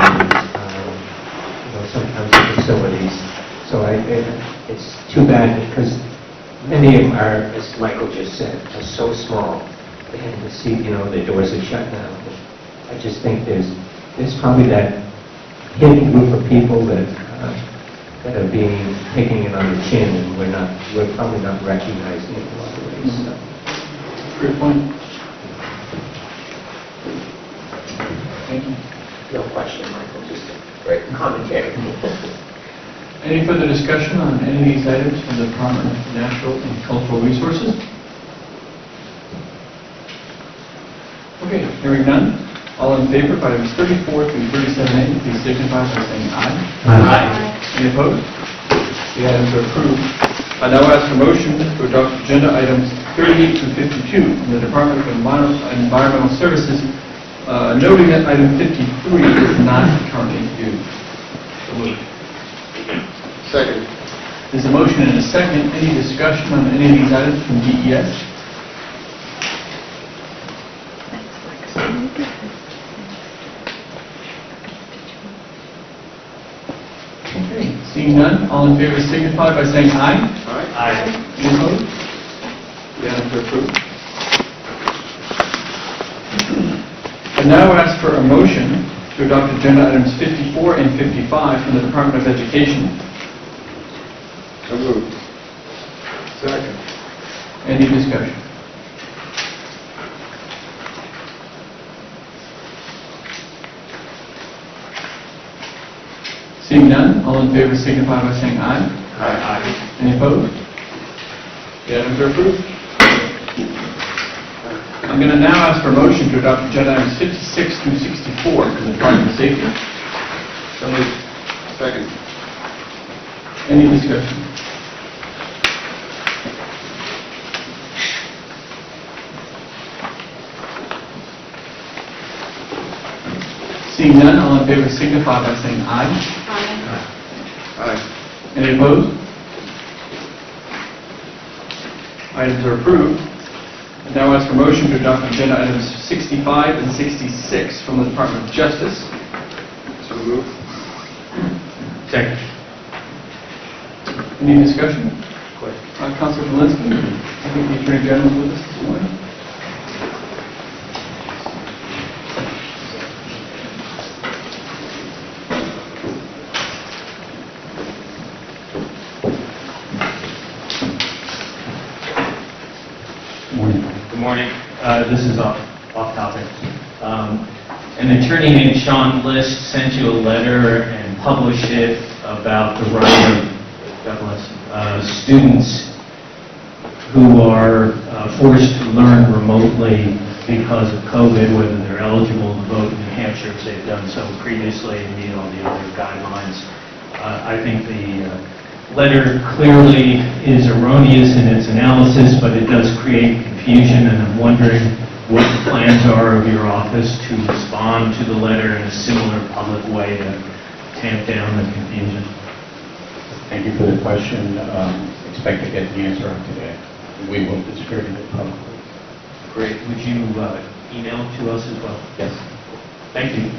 sometimes the facilities. So it's too bad because many of them are, as Michael just said, are so small. And to see, the doors are shut now. I just think there's probably that hidden group of people that are taking it on the chin, and we're probably not recognizing it in a lot of ways. So. Great point. Thank you. No question, Michael, just a great commentary. Any further discussion on any of these items from the Department of Natural and Cultural Resources? Okay, hearing none. All in favor of items 34 through 37A, please signify by saying aye. Aye. Any opposed? The items are approved. I now ask for motion to adopt agenda items 38 through 52 from the Department of Environmental Services, noting that item 53 is not currently due. So moved. Second. There's a motion and a second. Any discussion on any of these items from DES? Okay, seeing none, all in favor signify by saying aye. Aye. Any opposed? The items are approved. I now ask for a motion to adopt agenda items 54 and 55 from the Department of Education. So moved. Second. Any discussion? Seeing none, all in favor signify by saying aye. Aye. Any opposed? The items are approved. I'm going to now ask for a motion to adopt agenda items 56 through 64 from the Department of Safety. So moved. Second. Any discussion? Seeing none, all in favor signify by saying aye. Aye. Any opposed? Items are approved. I now ask for motion to adopt agenda items 65 and 66 from the Department of Justice. So moved. Second. Any discussion? Councilor Malinsky, I think the Attorney General is with us this morning. Good morning. This is off topic. An attorney named Sean List sent you a letter and published it about the right of students who are forced to learn remotely because of COVID, whether they're eligible to vote in New Hampshire if they've done so previously and meet all the other guidelines. I think the letter clearly is erroneous in its analysis, but it does create confusion, and I'm wondering what the plans are of your office to respond to the letter in a similar public way to tamp down the confusion. Thank you for the question. Expect to get the answer on today. We will distribute it publicly. Great. Would you email it to us as well? Yes. Thank you.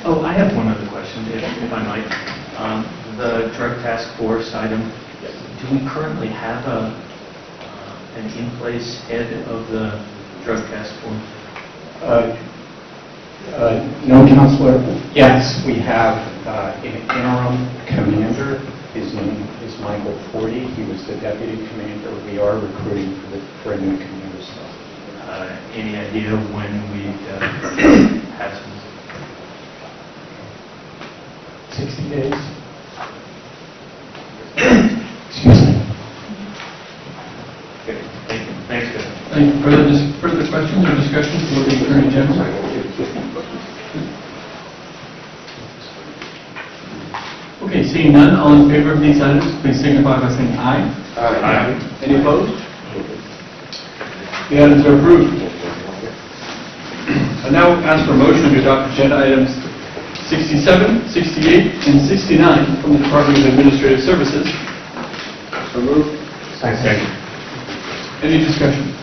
Oh, I have one other question, if I might. The drug task force item, do we currently have an in-place head of the drug task force? No, Counselor. Yes, we have an interim commander. His name is Michael Forty. He was the deputy commander. We are recruiting for a new commander slot. Any idea when we'd have some? 60 days. Any further questions or discussions for the Attorney General? Okay, seeing none, all in favor of these items, please signify by saying aye. Aye. Any opposed? The items are approved. I now ask for a motion to adopt agenda items 67, 68, and 69 from the Department of Administrative Services. So moved. Second. Any discussion?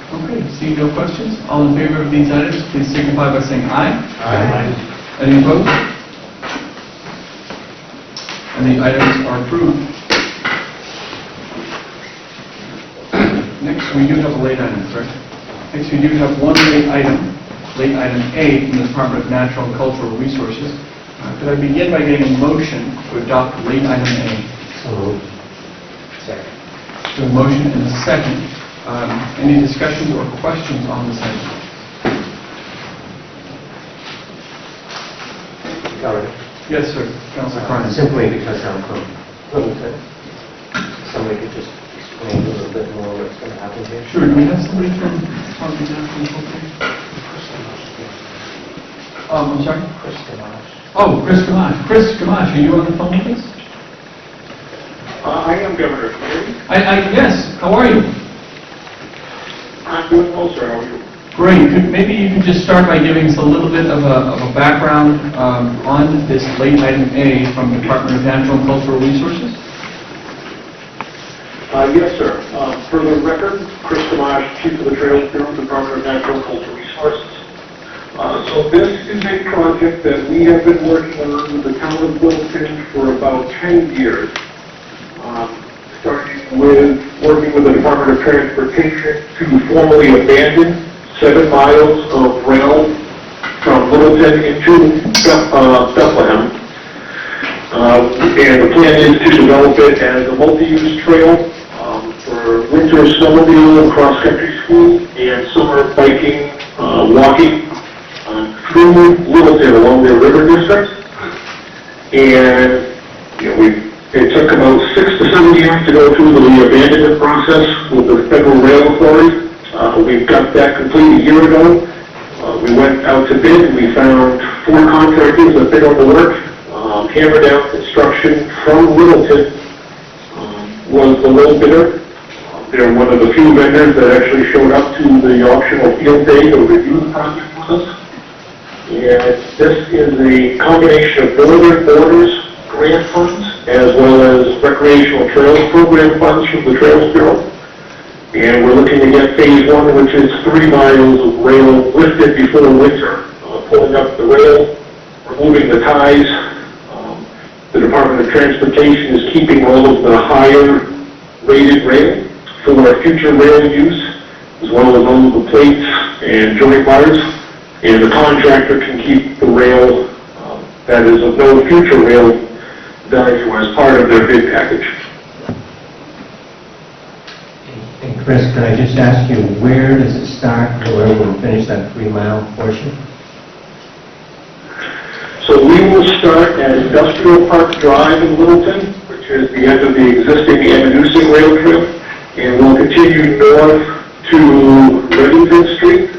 Okay, seeing no questions, all in favor of these items, please signify by saying aye. Aye. Any opposed? And the items are approved. Next, we do have a late item, correct? Next, we do have one late item A from the Department of Natural and Cultural Resources. Could I begin by getting a motion to adopt late item A? So moved. Second. So a motion and a second. Any discussions or questions on this item? Governor, Yes, sir. Councilor Carnes. simply because I'm from Littleton, somebody could just explain a little bit more what's going to happen here? Sure. Do we have somebody from Department of Natural and Cultural? I'm sorry? Chris Gamache. Oh, Chris Gamache. Chris Gamache, are you on the phone with us? I am Governor. Yes. How are you? I'm doing well, sir. How are you? Great. Maybe you could just start by giving us a little bit of a background on this late item A from the Department of Natural and Cultural Resources. Yes, sir. For the record, Chris Gamache, Chief of the Trails Bureau, Department of Natural and Cultural Resources. So this is a project that we have been working on with the town of Littleton for about 10 years. Starting with working with the Department of Transportation to formally abandon 7 miles of rail from Littleton into Bethlehem. And the plan is to develop it as a multi-use trail for winter snowmobile, cross-country ski, and summer biking, walking through Littleton along the river district. And it took about 6 to 7 years to go through the abandonment process with the Federal Rail Authority. We got that complete a year ago. We went out to bid and we found 4 contractors that bid on the work. Hammer Down Construction from Littleton was the low bidder. They're one of the few vendors that actually showed up to the optional field day to review the project with us. And this is a combination of Northern Borders grant funds as well as recreational trails program funds from the Trails Bureau. And we're looking to get phase 1, which is 3 miles of rail lifted before winter, pulling up the rail, removing the ties. The Department of Transportation is keeping all of the higher rated rail for future rail use, as well as all of the plates and joint bars. And the contractor can keep the rail that is of no future rail value as part of their bid package. And Chris, can I just ask you, where does it start and where will it finish that 3-mile portion? So we will start at Industrial Park Drive in Littleton, which is the end of the existing Andalusia Rail Trail, and we'll continue north to Reddington Street,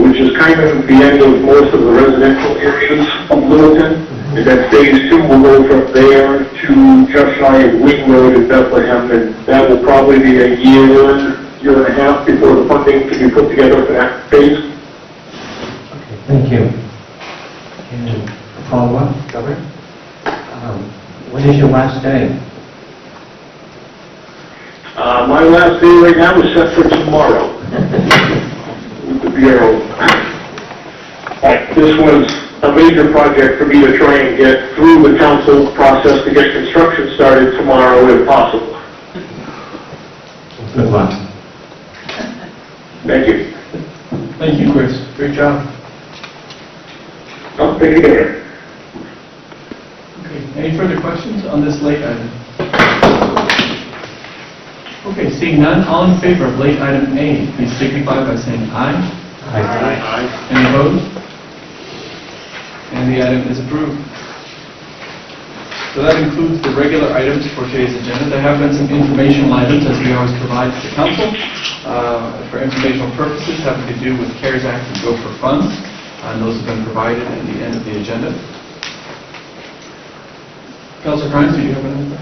which is kind of the end of most of the residential areas of Littleton. And then phase 2 will go from there to just shy of Wing Road in Bethlehem, and that will probably be a year and a half before the funding can be put together for that phase. Okay, thank you. And a follow-up, Governor? When is your last day? My last day right now is set for tomorrow with the Bureau. This was a major project for me to try and get through the council process to get construction started tomorrow if possible. Good luck. Thank you. Thank you, Chris. Great job. Oh, thank you, Governor. Okay, any further questions on this late item? Okay, seeing none, all in favor of late item A, please signify by saying aye. Aye. Any opposed? And the item is approved. So that includes the regular items for today's agenda. There have been some informational items, as we always provide to the council, for informational purposes having to do with CARES Act and Gopher funds, and those have been provided at the end of the agenda. Councilor Grimes, do you have anything?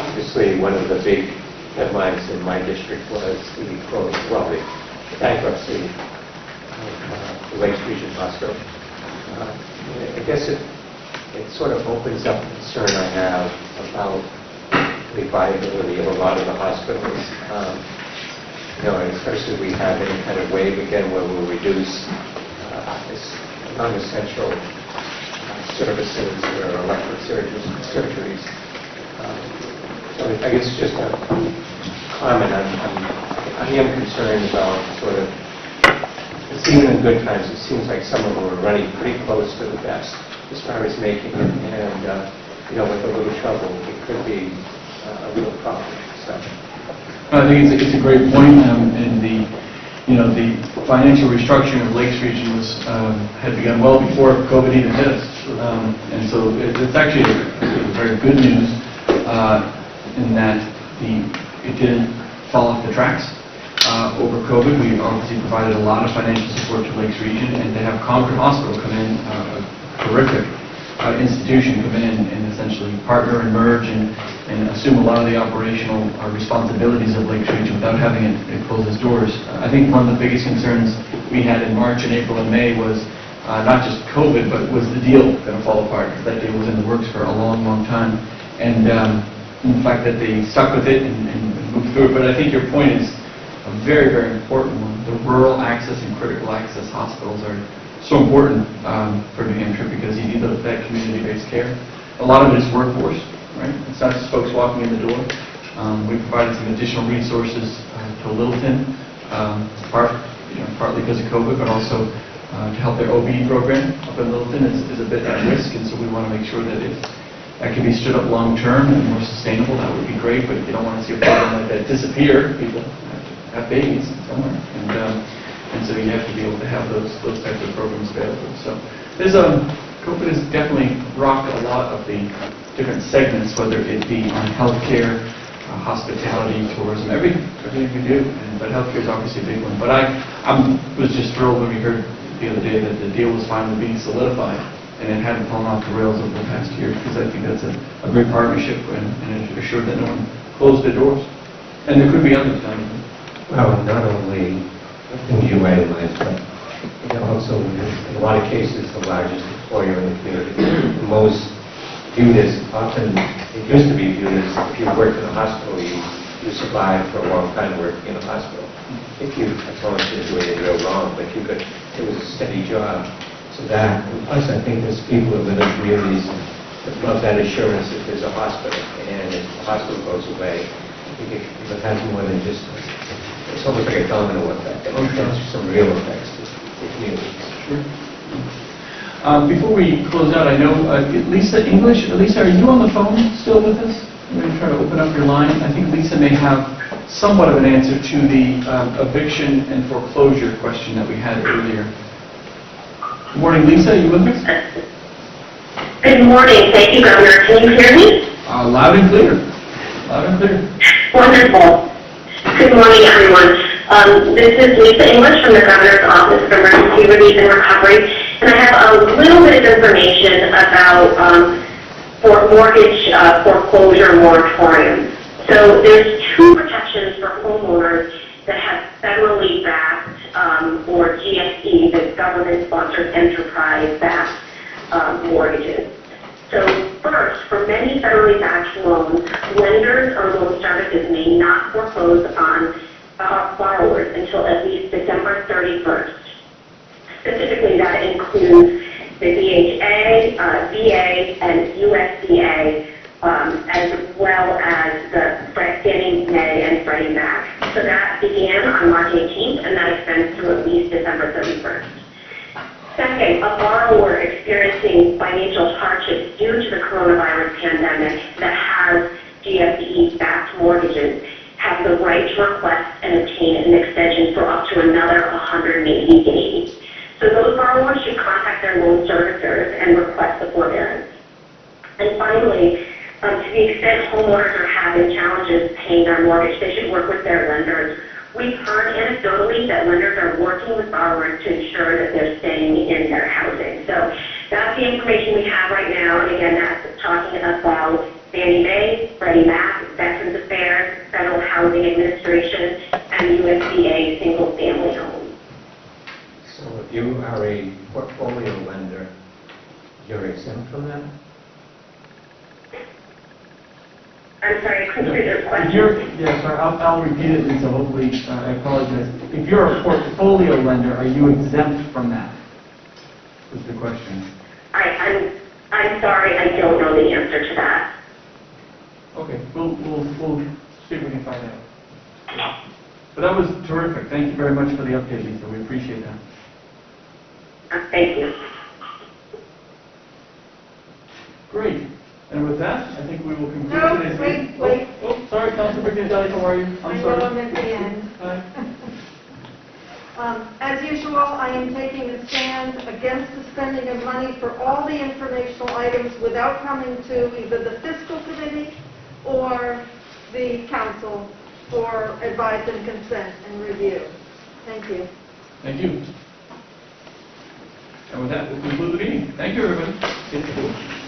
Obviously, one of the big headlines in my district was the bankruptcy of the Lakes Region Hospital. I guess it sort of opens up a concern I have about the viability of a lot of the hospitals. And especially if we have any kind of wave again where we'll reduce non-essential services or elective surgeries. So I guess just a comment. I am concerned about sort of, even in good times, it seems like some of them are running pretty close to the best as far as making it, and with a little trouble, it could be a real problem. So. I think it's a great point, and the financial restructuring of Lakes Region had begun well before COVID even hit us, and so it's actually very good news in that it didn't fall off the tracks. Over COVID, we obviously provided a lot of financial support to Lakes Region, and to have Concord Hospital come in, a terrific institution, come in and essentially partner and merge and assume a lot of the operational responsibilities of Lakes Region without having it close its doors. I think one of the biggest concerns we had in March and April and May was not just COVID, but was the deal going to fall apart, because that deal was in the works for a long, long time. And the fact that they stuck with it and moved through it. But I think your point is a very, very important one. The rural access and critical access hospitals are so important for New Hampshire, because you need that community-based care. A lot of it is workforce, right? It's not just folks walking in the door. We provided some additional resources to Littleton, partly because of COVID, but also to help their OB program up in Littleton is a bit at risk, and so we want to make sure that that can be stood up long-term and more sustainable. That would be great, but you don't want to see a program like that disappear. People have babies somewhere, and so you have to be able to have those types of programs available. So COVID has definitely rocked a lot of the different segments, whether it be on healthcare, hospitality, tourism, everything we do. But healthcare is obviously a big one. But I was just thrilled when we heard the other day that the deal was finally being solidified, and it hadn't fallen off the rails over the past year, because I think that's a great partnership, and it assured that no one closed their doors. And there could be others down the road. Well, not only things you itemized, but also in a lot of cases the largest employer in the community. The most viewed as, often it used to be viewed as, if you worked in a hospital, you survived for a long time working in a hospital. If you, as long as you didn't do anything real wrong, but it was a steady job. So that, and plus I think there's people who live in communities that love that assurance that there's a hospital, and if the hospital goes away, it has more than just, it's almost like a domino effect. It has some real effects to the community. Sure. Before we close out, I know Lisa English. Lisa, are you on the phone still with us? I'm going to try to open up your line. I think Lisa may have somewhat of an answer to the eviction and foreclosure question that we had earlier. Good morning, Lisa. Are you with us? Good morning. Thank you, Governor. Can you hear me? Loud and clear. Loud and clear. Wonderful. Good morning, everyone. This is Lisa English from the Governor's Office of Emergency Relief and Recovery, and I have a little bit of information about mortgage foreclosure moratorium. So there's two protections for homeowners that have federally backed or GSE, the government-sponsored enterprise-backed mortgages. So first, for many federally backed loans, lenders or loan services may not foreclose on borrowers until at least December 31st. Specifically, that includes the VHA, VA, and USDA, as well as the Fannie Mae and Freddie Mac. So that began on March 18th, and that extends through at least December 31st. Second, a borrower experiencing financial hardships due to the coronavirus pandemic that has GSE-backed mortgages have the right to request and obtain an extension for up to another 180 days. So those borrowers should contact their loan servicers and request the forbearance. anecdotally, to the extent homeowners are having challenges paying their mortgage, they should work with their lenders. We've heard anecdotally that lenders are working with borrowers to ensure that they're staying in their housing. So that's the information we have right now. And again, that's talking about Fannie Mae, Freddie Mac, Veterans Affairs, Federal Housing Administration, and USDA single-family homes. So if you are a portfolio lender, you're exempt from that? I'm sorry, I couldn't hear your If question. yeah, sorry, I'll repeat it, Lisa, hopefully, I apologize. If you're a portfolio lender, are you exempt from that? Was the question. I'm sorry, I don't know the answer to that. Okay, we'll see if we can find out. But that was terrific. Thank you very much for the update, Lisa. We appreciate that. Thank you. Great. And with that, I think we will conclude No, today's wait, meeting. wait. Oh, sorry, Councilor Brigadier, how are you? I I'm know sorry. I'm at the end. As usual, I am taking a stand against the spending of money for all the informational items without coming to either the fiscal committee or the council for advice and consent and review. Thank you. Thank you. And with that, we'll conclude the meeting. Thank you, everybody.